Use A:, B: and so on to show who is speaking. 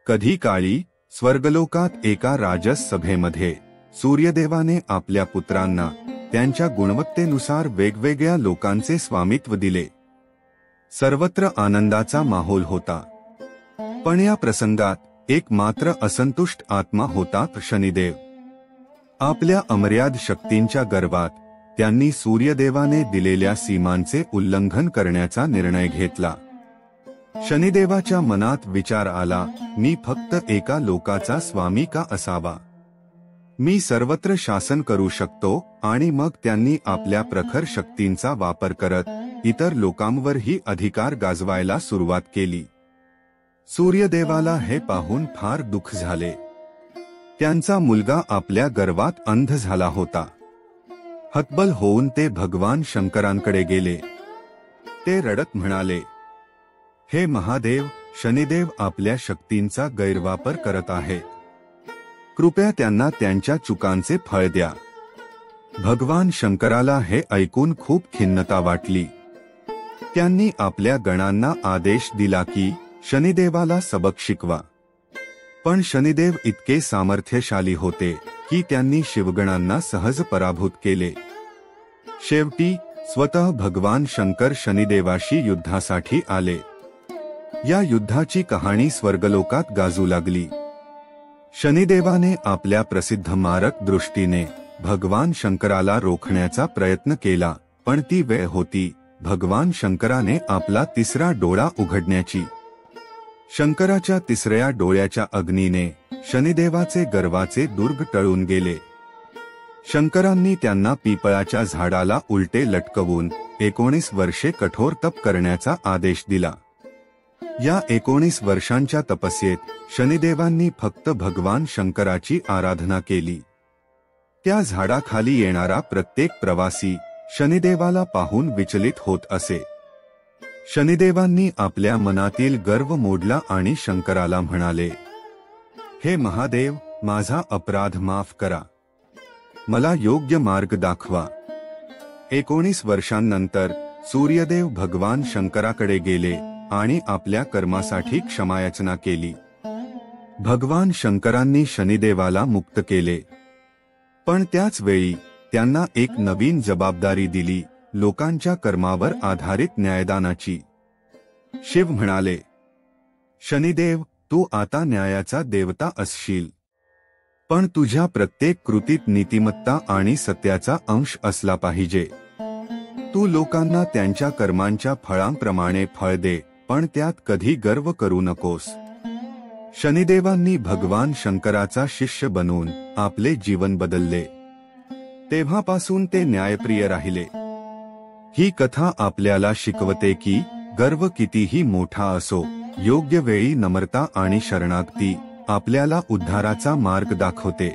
A: कधी काळी स्वर्गलोकात एका राजस सभेमध्ये सूर्यदेवाने आपल्या पुत्रांना त्यांच्या गुणवत्तेनुसार वेगवेगळ्या लोकांचे स्वामित्व दिले। सर्वत्र आनंदाचा माहोल होता। पण या प्रसंगात एक मात्र असंतुष्ट आत्मा होता, शनिदेव। आपल्या अमर्याद शक्तींच्या गर्वात त्यांनी सूर्यदेवाने दिलेल्या सीमांचे उल्लंघन करण्याचा निर्णय घेतला। शनिदेवाच्या मनात विचार आला, मी फक्त एका लोकाचा स्वामी का असावा? मी सर्वत्र शासन करू शकतो। आणि मग त्यांनी आपल्या प्रखर शक्तींचा वापर करत इतर लोकांवरही अधिकार गाजवायला सुरुवात केली। सूर्यदेवाला हे पाहून फार दुःख झाले। त्यांचा मुलगा आपल्या गर्वात अंध झाला होता। हतबल होऊन ते भगवान शंकरांकडे गेले। ते रडत म्हणाले, हे महादेव, शनिदेव आपल्या शक्तींचा गैरवापर करत आहेत। कृपया त्यांना त्यांच्या चुकांचे फळ द्या। भगवान शंकराला हे ऐकून खूप खिन्नता वाटली। त्यांनी आपल्या गणांना आदेश दिला की शनिदेवाला सबक शिकवा। पण शनिदेव इतके सामर्थ्यशाली होते की त्यांनी शिवगणांना सहज पराभूत केले। शेवटी स्वतः भगवान शंकर शनिदेवाशी युद्धासाठी आले। या युद्धाची कहाणी स्वर्गलोकात गाजू लागली। शनिदेवाने आपल्या प्रसिद्ध मारक दृष्टीने भगवान शंकराला रोखण्याचा प्रयत्न केला, पण ती वेळ होती भगवान शंकराने आपला तिसरा डोळा उघडण्याची। शंकराच्या तिसऱ्या डोळ्याच्या अग्नीने शनिदेवाचे गर्वाचे दुर्ग टळून गेले। शंकरांनी त्यांना पिपळाच्या झाडाला उलटे लटकवून 19 वर्षे कठोर तप करण्याचा आदेश दिला। या 19 वर्षांच्या तपस्येत शनिदेवांनी फक्त भगवान शंकराची आराधना केली। त्या झाडाखाली येणारा प्रत्येक प्रवासी शनिदेवाला पाहून विचलित होत असे। शनिदेवांनी आपल्या मनातील गर्व मोडला आणि शंकराला म्हणाले, हे महादेव, माझा अपराध माफ करा। मला योग्य मार्ग दाखवा। 19 वर्षांनंतर सूर्यदेव भगवान शंकराकडे गेले आणि आपल्या कर्मासाठी क्षमायाचना केली। भगवान शंकरांनी शनिदेवाला मुक्त केले। पण त्याच वेळी त्यांना एक नवीन जबाबदारी दिली, लोकांच्या कर्मावर आधारित न्यायदानाची। शिव म्हणाले, शनिदेव, तू आता न्यायाचा देवता असशील, पण तुझ्या प्रत्येक कृतीत नीतिमत्ता आणि सत्याचा अंश असला पाहिजे। तू लोकांना त्यांच्या कर्मांच्या फळांप्रमाणे फळ दे, पण त्यात कधी गर्व करू नकोस। शनिदेवांनी भगवान शंकराचा शिष्य बनून आपले जीवन बदलले। तेव्हापासून ते न्यायप्रिय राहिले। ही कथा आपल्याला शिकवते की गर्व कितीही मोठा असो, योग्य वेळी नम्रता आणि शरणागती आपल्याला उद्धाराचा मार्ग दाखवते।